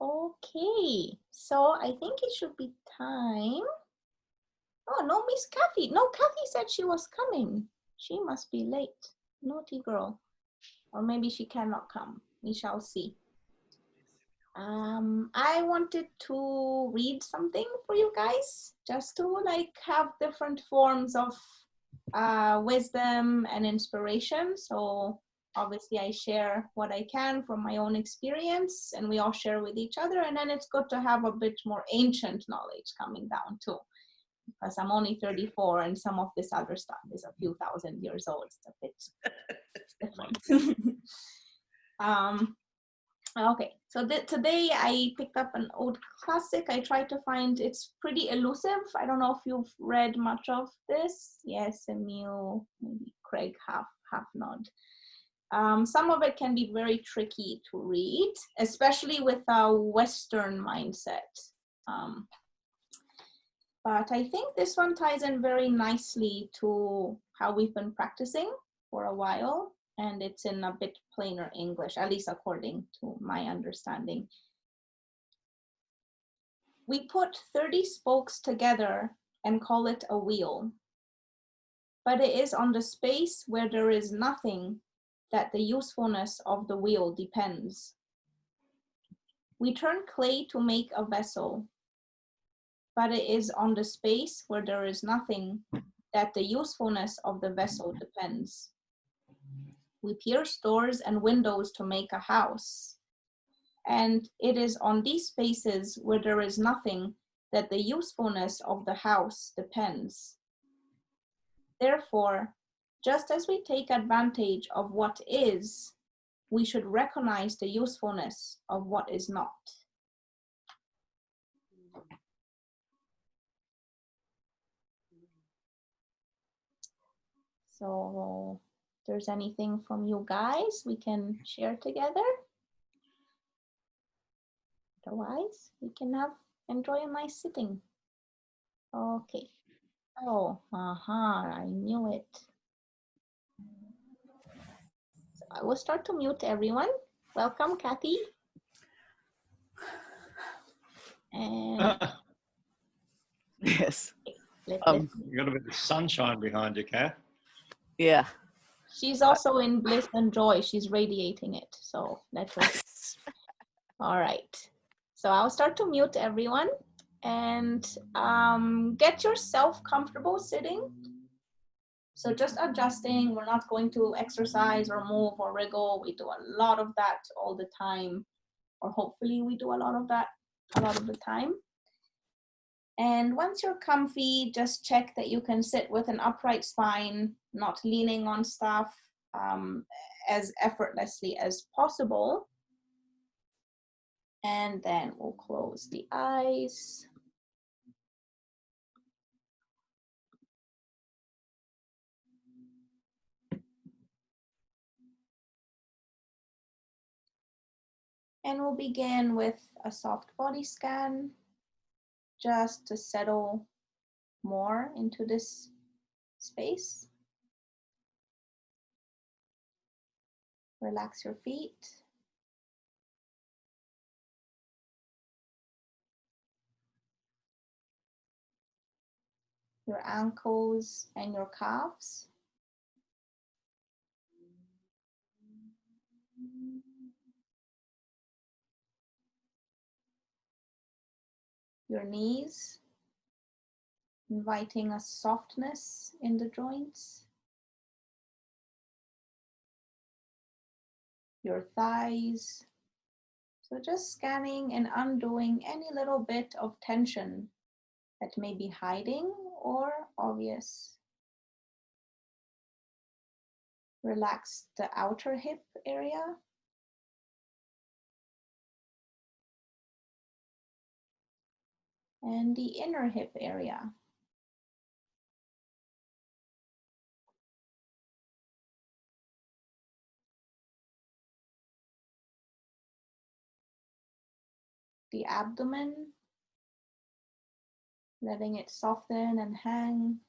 Okay, so I think it should be time. Oh, no, Miss Kathy. No, Kathy said she was coming. She must be late. Naughty girl. Or maybe she cannot come. We shall see. I wanted to read something for you guys, just to like have different forms of wisdom and inspiration. So obviously I share what I can from my own experience, and we all share with each other. And then it's good to have a bit more ancient knowledge coming down too, because I'm only 34 and some of this other stuff is a few thousand years old. It's a bit different. Okay, so today I picked up an old classic. I tried to find, it's pretty elusive. I don't know if you've read much of this. Yes, Emil, maybe Craig, half nod. Some of it can be very tricky to read, especially with a Western mindset. But I think this one ties in very nicely to how we've been practicing for a while, and it's in a bit plainer English, at least according to my understanding. We put 30 spokes together and call it a wheel, but it is on the space where there is nothing that the usefulness of the wheel depends. We turn clay to make a vessel, but it is on the space where there is nothing that the usefulness of the vessel depends. We pierce doors and windows to make a house, and it is on these spaces where there is nothing that the usefulness of the house depends. Therefore, just as we take advantage of what is, we should recognize the usefulness of what is not. So if there's anything from you guys we can share together. Otherwise, we can enjoy a nice sitting. Okay. Oh, I knew it. So I will start to mute everyone. Welcome, Kathy. And yes. Let's you got a bit of sunshine behind you, Kat. Yeah. She's also in bliss and joy. She's radiating it. So let's all right. So I'll start to mute everyone and get yourself comfortable sitting. So just adjusting. We're not going to exercise or move or wriggle. We do a lot of that all the time, or hopefully we do a lot of that a lot of the time. And once you're comfy, just check that you can sit with an upright spine, not leaning on stuff, as effortlessly as possible. And then we'll close the eyes. And we'll begin with a soft body scan, just to settle more into this space. Relax your feet. Your ankles and your calves. Your knees, inviting a softness in the joints. Your thighs. So just scanning and undoing any little bit of tension that may be hiding or obvious. Relax the outer hip area. And the inner hip area. The abdomen, letting it soften and hang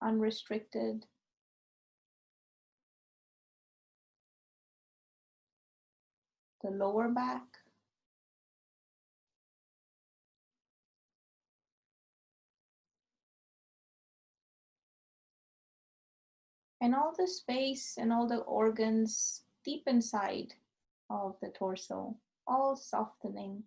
unrestricted. The lower back. And all the space and all the organs deep inside of the torso, all softening.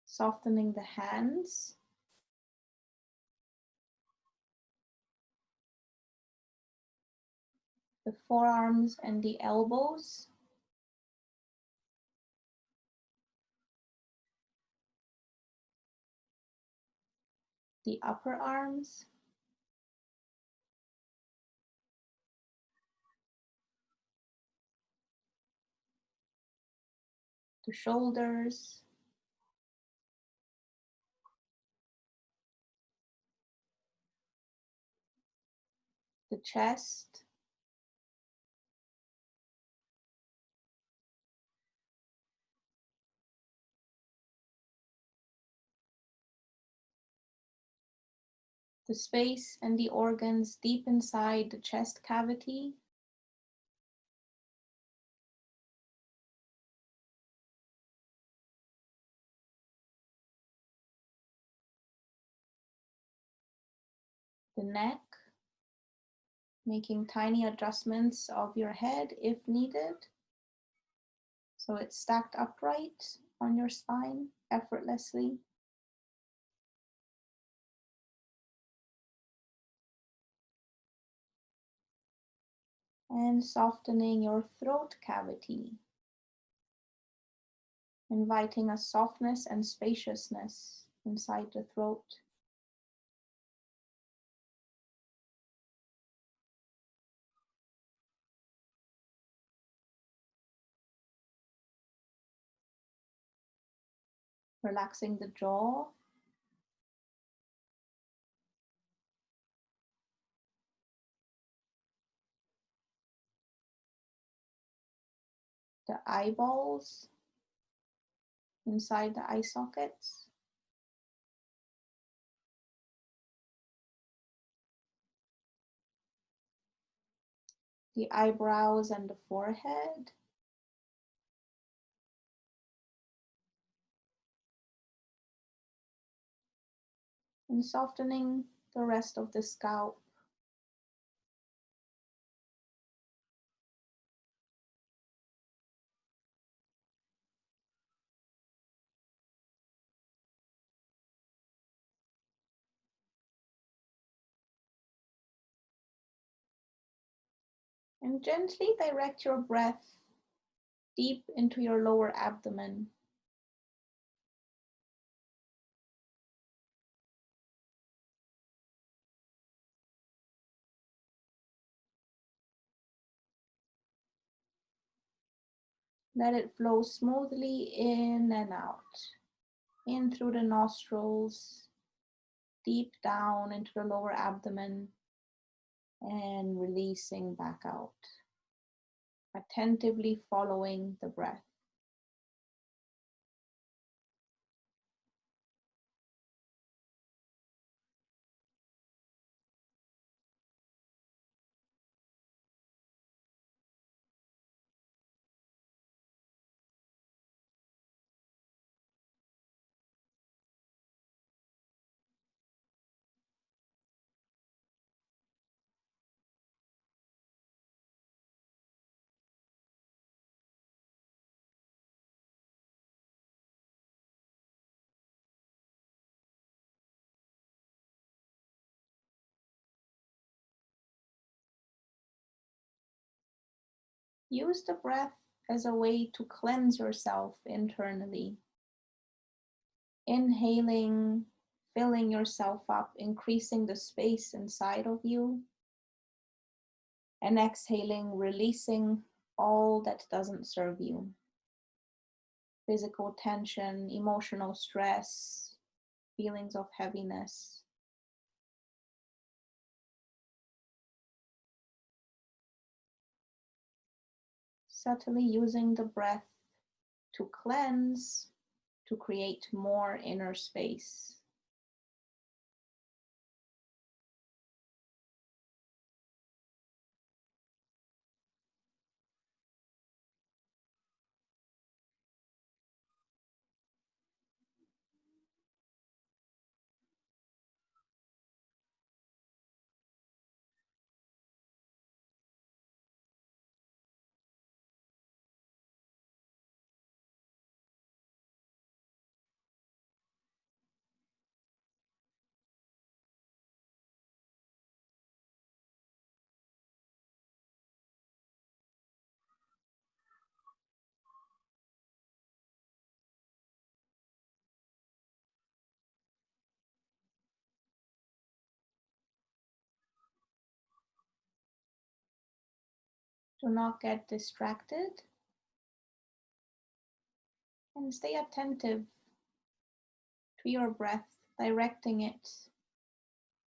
Softening the hands, the forearms and the elbows, the upper arms, the shoulders, the chest, the space and the organs deep inside the chest cavity, the neck, making tiny adjustments of your head if needed, so it's stacked upright on your spine effortlessly. And softening your throat cavity, inviting a softness and spaciousness inside the throat. Relaxing the jaw, the eyeballs inside the eye sockets, the eyebrows and the forehead, and softening the rest of the scalp. And gently direct your breath deep into your lower abdomen. Let it flow smoothly in and out, in through the nostrils, deep down into the lower abdomen, and releasing back out, attentively following the breath. Use the breath as a way to cleanse yourself internally. Inhaling, filling yourself up, increasing the space inside of you. And exhaling, releasing all that doesn't serve you. Physical tension, emotional stress, feelings of heaviness. Subtly using the breath to cleanse, to create more inner space. Do not get distracted and stay attentive to your breath, directing it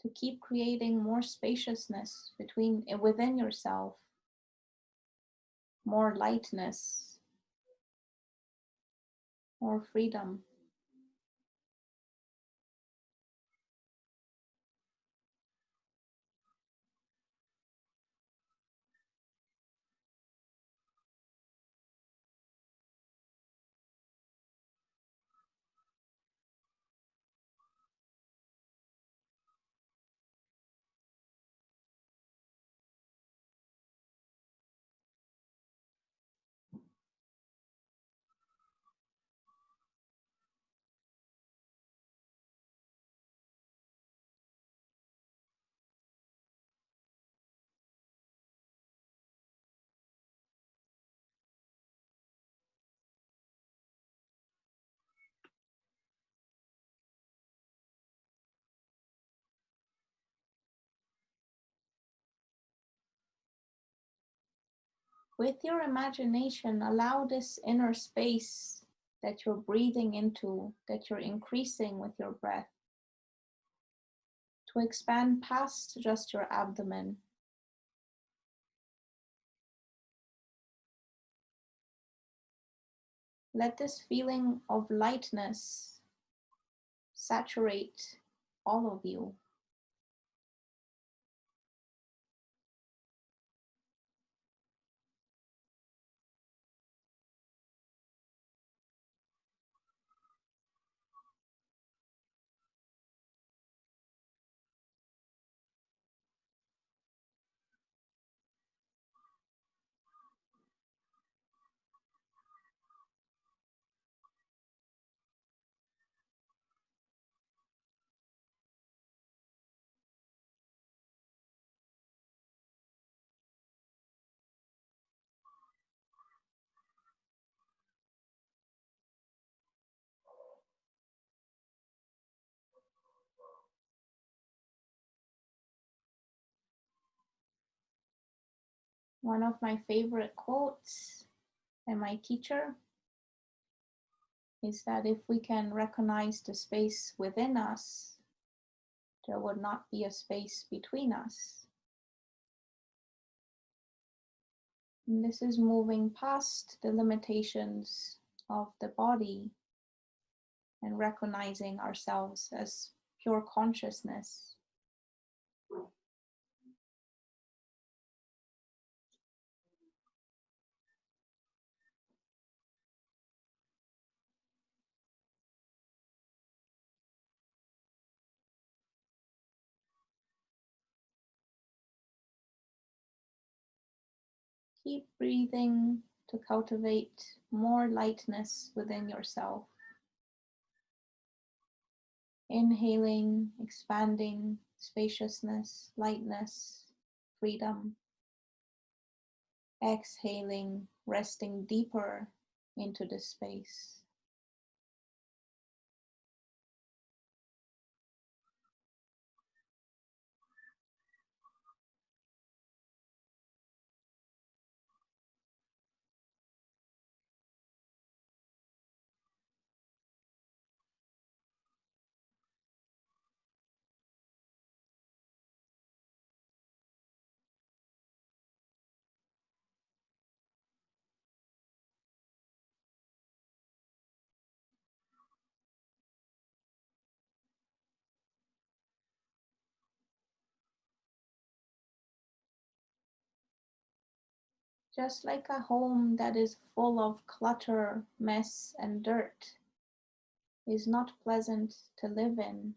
to keep creating more spaciousness within yourself, more lightness, more freedom. With your imagination, allow this inner space that you're breathing into, that you're increasing with your breath, to expand past just your abdomen. Let this feeling of lightness saturate all of you. One of my favorite quotes by my teacher is that if we can recognize the space within us, there would not be a space between us. And this is moving past the limitations of the body and recognizing ourselves as pure consciousness. Keep breathing to cultivate more lightness within yourself. Inhaling, expanding, spaciousness, lightness, freedom. Exhaling, resting deeper into the space. Just like a home that is full of clutter, mess, and dirt is not pleasant to live in,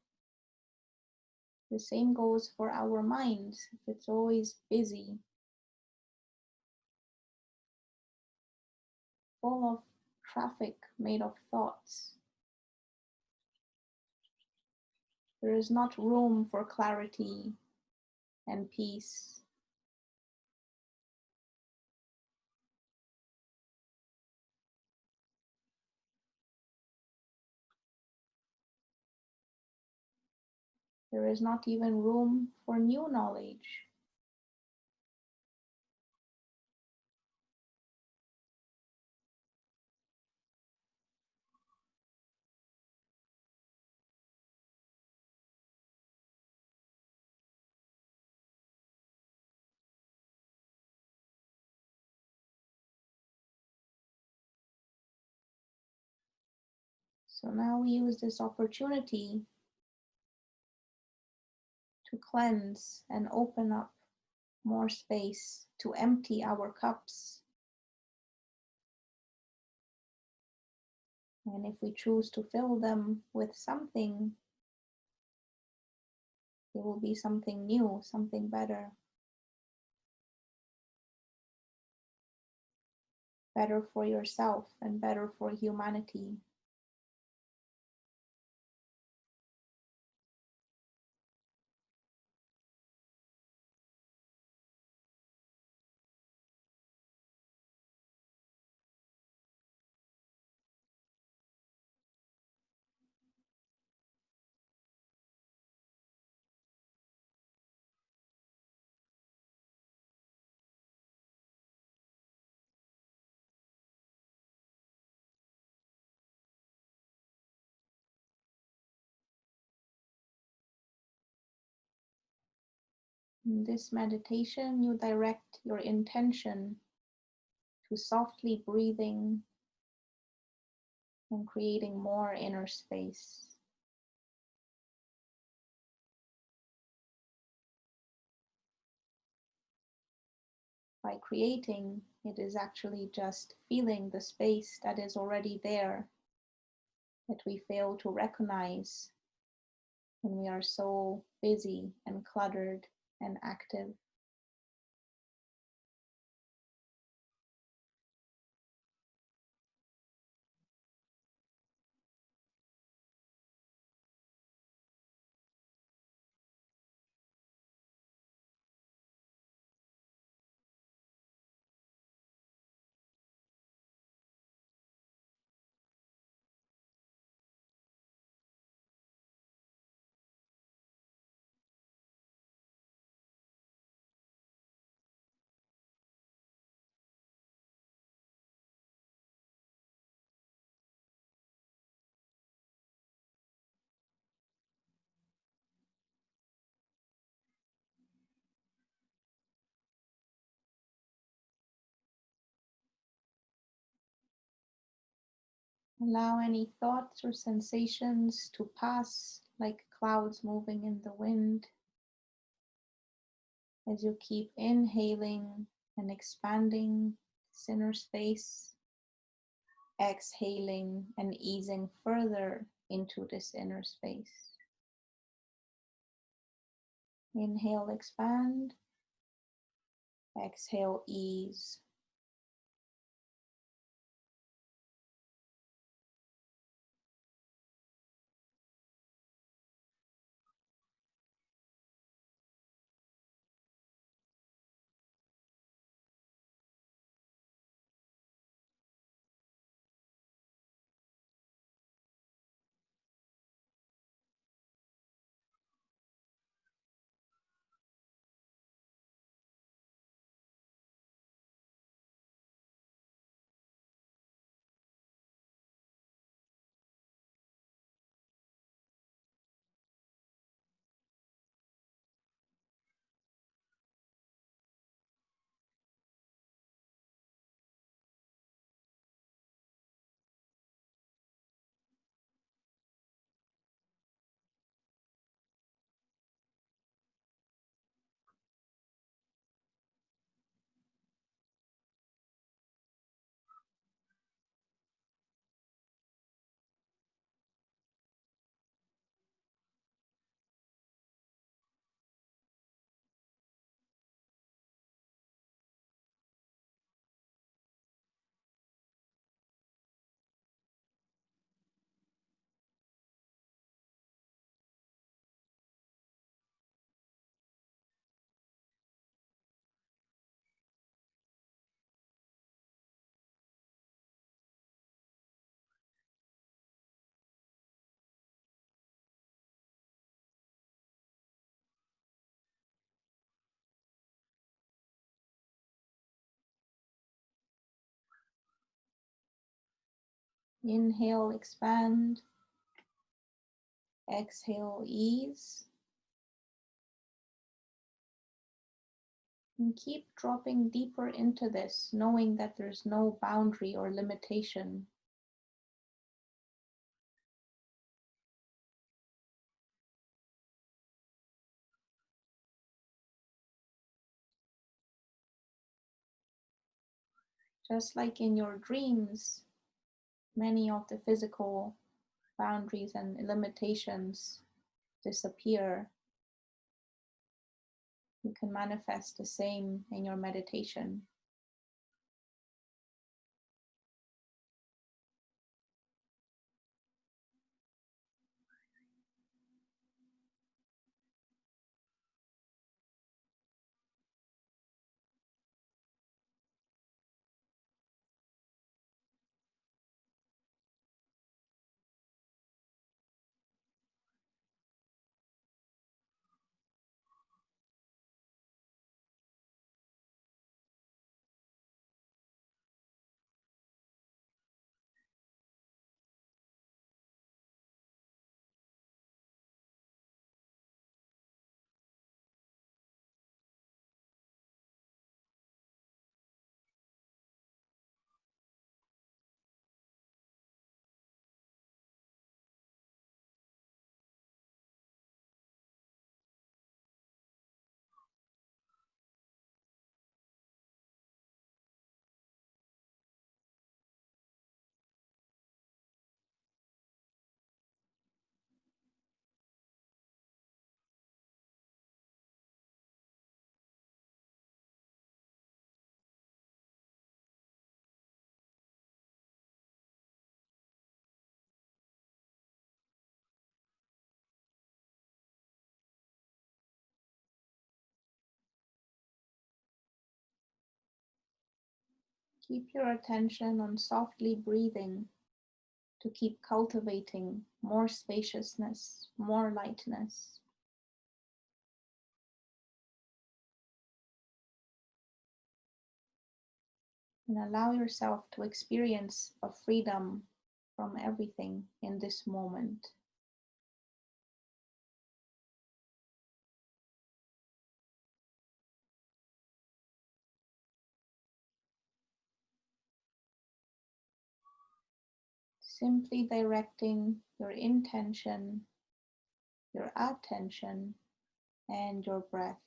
the same goes for our minds. If it's always busy, full of traffic made of thoughts, there is not room for clarity and peace. There is not even room for new knowledge. So now we use this opportunity to cleanse and open up more space, to empty our cups. And if we choose to fill them with something, it will be something new, something better. Better for yourself and better for humanity. In this meditation, you direct your intention to softly breathing and creating more inner space. By creating, it is actually just feeling the space that is already there, that we fail to recognize when we are so busy and cluttered and active. Allow any thoughts or sensations to pass like clouds moving in the wind as you keep inhaling and expanding this inner space, exhaling and easing further into this inner space. Inhale, expand. Exhale, ease. Inhale, expand. Exhale, ease. And keep dropping deeper into this, knowing that there's no boundary or limitation. Just like in your dreams, many of the physical boundaries and limitations disappear. You can manifest the same in your meditation. Keep your attention on softly breathing to keep cultivating more spaciousness, more lightness. And allow yourself to experience a freedom from everything in this moment. Simply directing your intention, your attention, and your breath.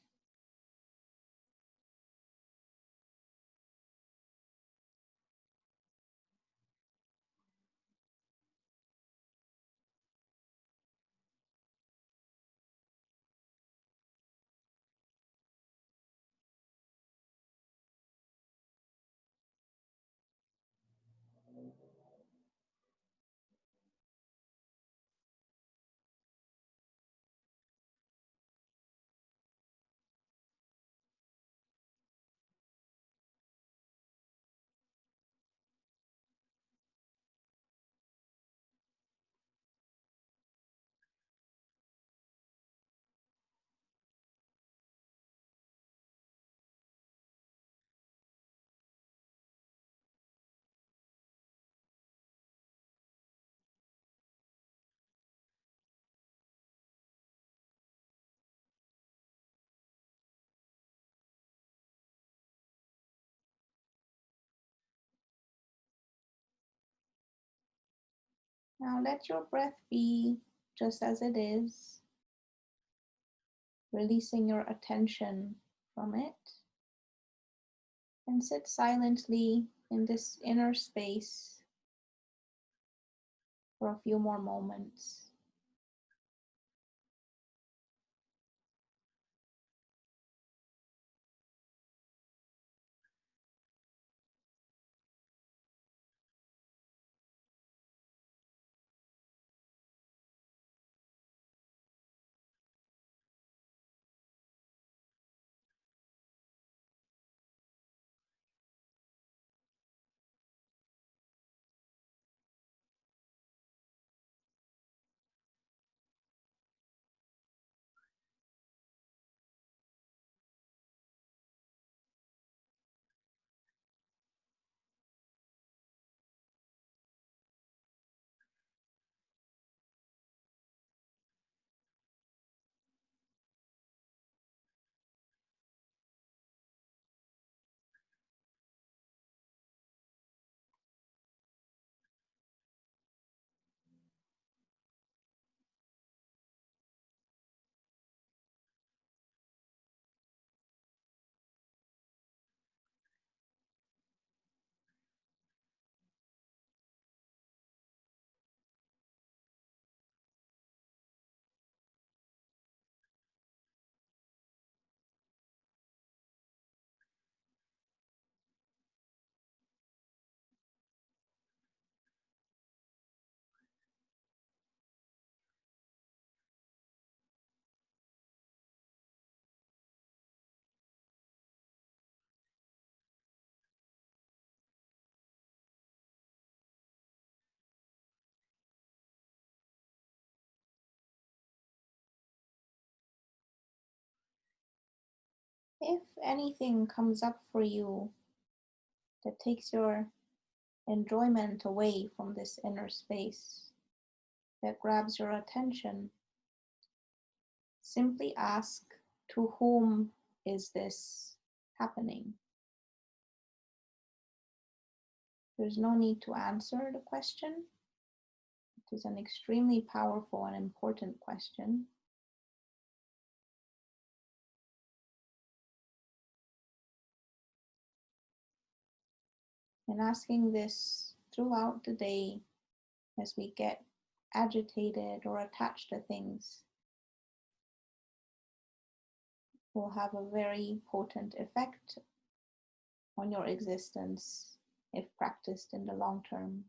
Now let your breath be just as it is, releasing your attention from it, and sit silently in this inner space for a few more moments. If anything comes up for you that takes your enjoyment away from this inner space, that grabs your attention, simply ask, to whom is this happening? There's no need to answer the question. It is an extremely powerful and important question. And asking this throughout the day as we get agitated or attached to things will have a very potent effect on your existence if practiced in the long term.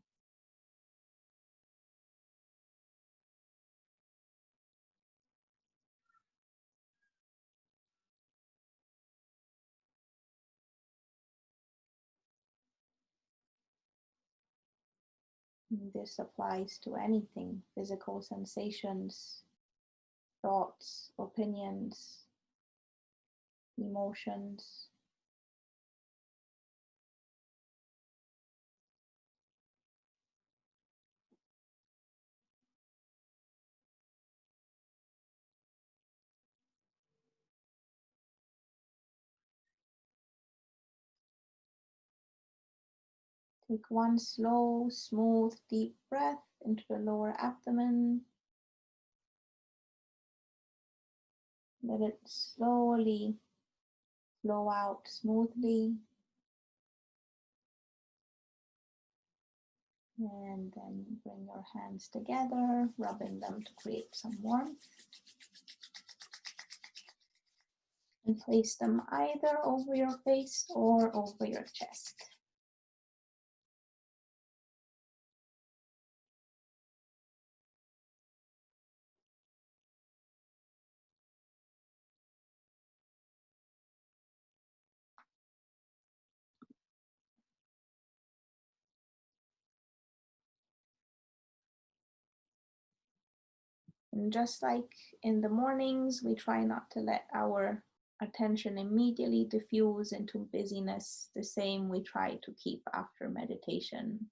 This applies to anything, physical sensations, thoughts, opinions, emotions. Take one slow, smooth, deep breath into the lower abdomen. Let it slowly flow out smoothly. And then bring your hands together, rubbing them to create some warmth. And place them either over your face or over your chest. And just like in the mornings, we try not to let our attention immediately diffuse into busyness. The same we try to keep after meditation.